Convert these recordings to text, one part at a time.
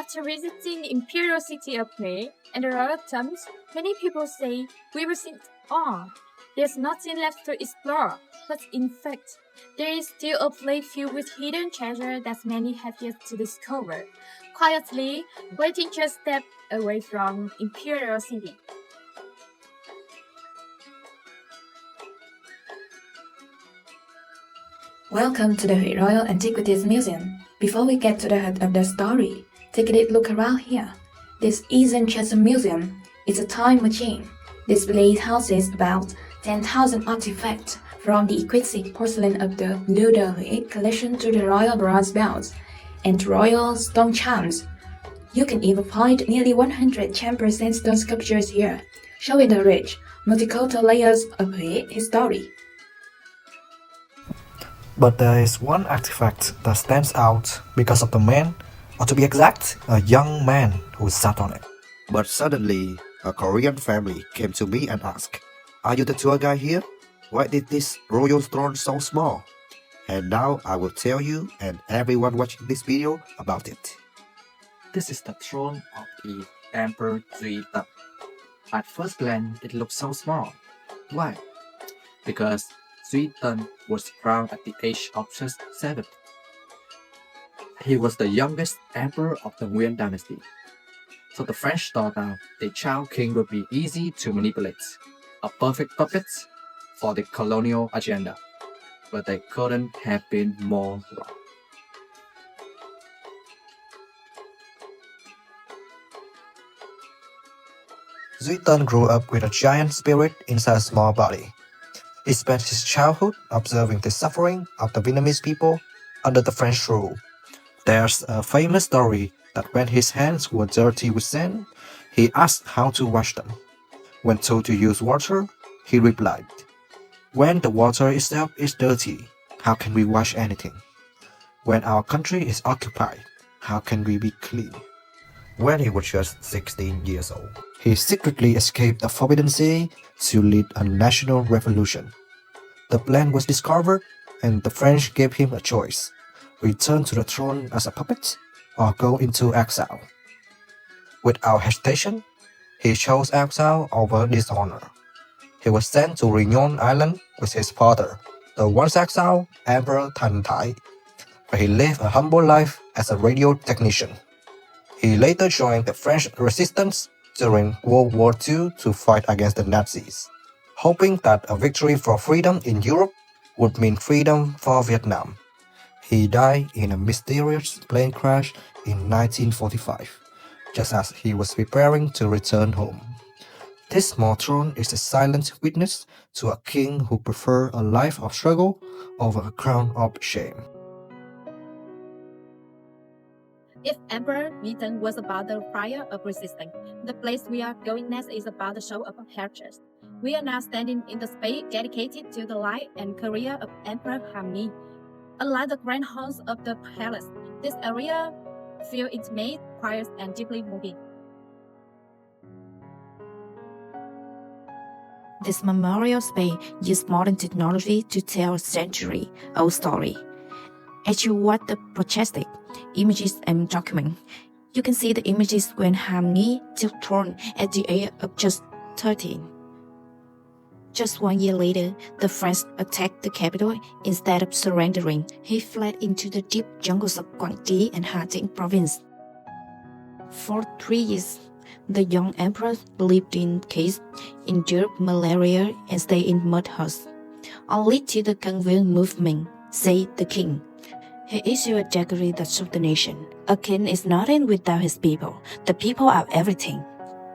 After visiting the imperial city of Hue and the royal tombs, many people say we will sit on. There's nothing left to explore, but in fact, there is still a place filled with hidden treasure that many have yet to discover, quietly waiting just a step away from imperial city. Welcome to the Royal Antiquities Museum. Before we get to the heart of the story, take a look around here. This isn't just a museum, it's a time machine. This place houses about 10,000 artifacts, from the exquisite porcelain of the Hssv collection to the royal bronze belts and royal stone charms. You can even find nearly 100 chamfer sandstone sculptures here, showing the rich, multicultural layers of Hue history. But there is one artifact that stands out because of the man, or to be exact, a young man who sat on it. But suddenly, a Korean family came to me and asked, "Are you the tour guide here? Why is this royal throne so small?" And now I will tell you and everyone watching this video about it. This is the throne of the Emperor Duy Tập. At first glance, it looks so small. Why? Because Duy Tập was crowned at the age of just 7. He was the youngest emperor of the Nguyen dynasty. So the French thought that the child king would be easy to manipulate, a perfect puppet for the colonial agenda. But they couldn't have been more wrong. Duy Tân grew up with a giant spirit inside a small body. He spent his childhood observing the suffering of the Vietnamese people under the French rule. There's a famous story that when his hands were dirty with sand, he asked how to wash them. When told to use water, he replied, "When the water itself is dirty, how can we wash anything? When our country is occupied, how can we be clean?" When he was just 16 years old, he secretly escaped the Forbidden City to lead a national revolution. The plan was discovered, and the French gave him a choice: return to the throne as a puppet or go into exile. Without hesitation, he chose exile over dishonor. He was sent to Réunion Island with his father, the once exiled Emperor Thanh Thái, where he lived a humble life as a radio technician. He later joined the French resistance during World War II to fight against the Nazis, hoping that a victory for freedom in Europe would mean freedom for Vietnam. He died in a mysterious plane crash in 1945, just as he was preparing to return home. This small throne is a silent witness to a king who preferred a life of struggle over a crown of shame. If Emperor Duy was about the fire of resistance, the place we are going next is about the show of heritage. We are now standing in the space dedicated to the life and career of Emperor Hàm Nghi. Unlike the grand halls of the palace, this area feels intimate, quiet, and deeply moving. This memorial space uses modern technology to tell a century-old story. As you watch the projected images and document, you can see the images when Hàm Nghi took throne at the age of just 13. Just 1 year later, the French attacked the capital. Instead of surrendering, he fled into the deep jungles of Quảng Trị and Hà Tĩnh province. For 3 years, the young emperor lived in caves, endured malaria, and stayed in mud huts. Only till the Cang Vương movement, said the king. He issued a decree that shook the nation. A king is nothing without his people. The people are everything.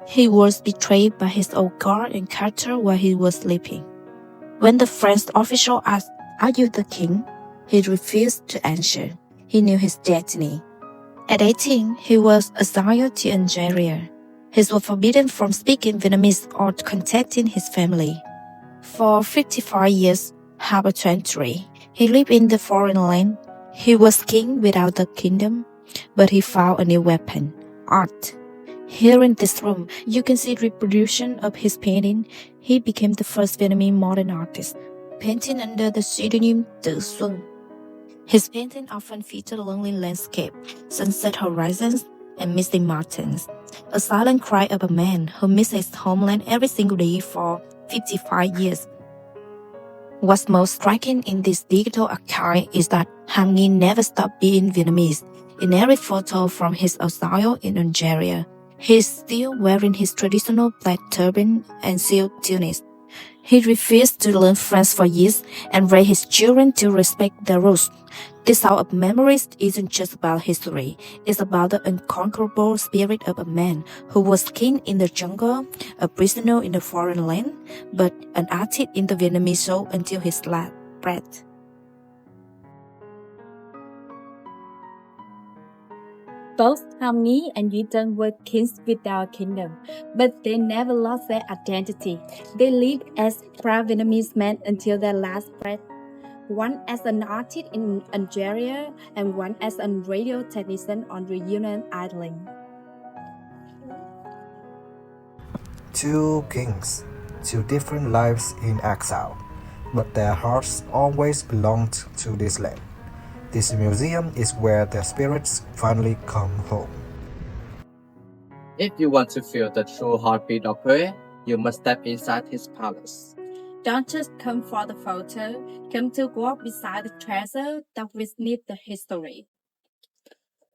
He was betrayed by his own guard and character while he was sleeping. When the French official asked, "Are you the king?" he refused to answer. He knew his destiny. At 18, he was exiled to Algeria. He was forbidden from speaking Vietnamese or contacting his family. For 55 years, half a century, he lived in the foreign land. He was king without the kingdom, but he found a new weapon: art. Here in this room, you can see reproduction of his painting. He became the first Vietnamese modern artist, painting under the pseudonym Tử Xuân. His painting often featured lonely landscape, sunset horizons, and missing mountains. A silent cry of a man who misses his homeland every single day for 55 years. What's most striking in this digital archive is that Ham Nghi never stopped being Vietnamese. In every photo from his exile in Algeria, he is still wearing his traditional black turban and silk tunic. He refused to learn French for years and raised his children to respect their roots. This Hour of Memories isn't just about history, it's about the unconquerable spirit of a man who was king in the jungle, a prisoner in a foreign land, but an artist in the Vietnamese soul until his last breath. Both Ham Nghi and Duy Tân were kings without a kingdom, but they never lost their identity. They lived as proud Vietnamese men until their last breath. One as an artist in Algeria and one as a radio technician on Reunion Island. Two kings, two different lives in exile, but their hearts always belonged to this land. This museum is where their spirits finally come home. If you want to feel the true heartbeat of Huế, you must step inside his palace. Don't just come for the photo, come to walk beside the treasure that witness the history.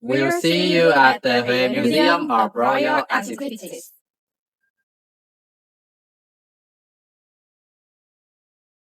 We'll see you at the Huế Museum of Royal Antiquities.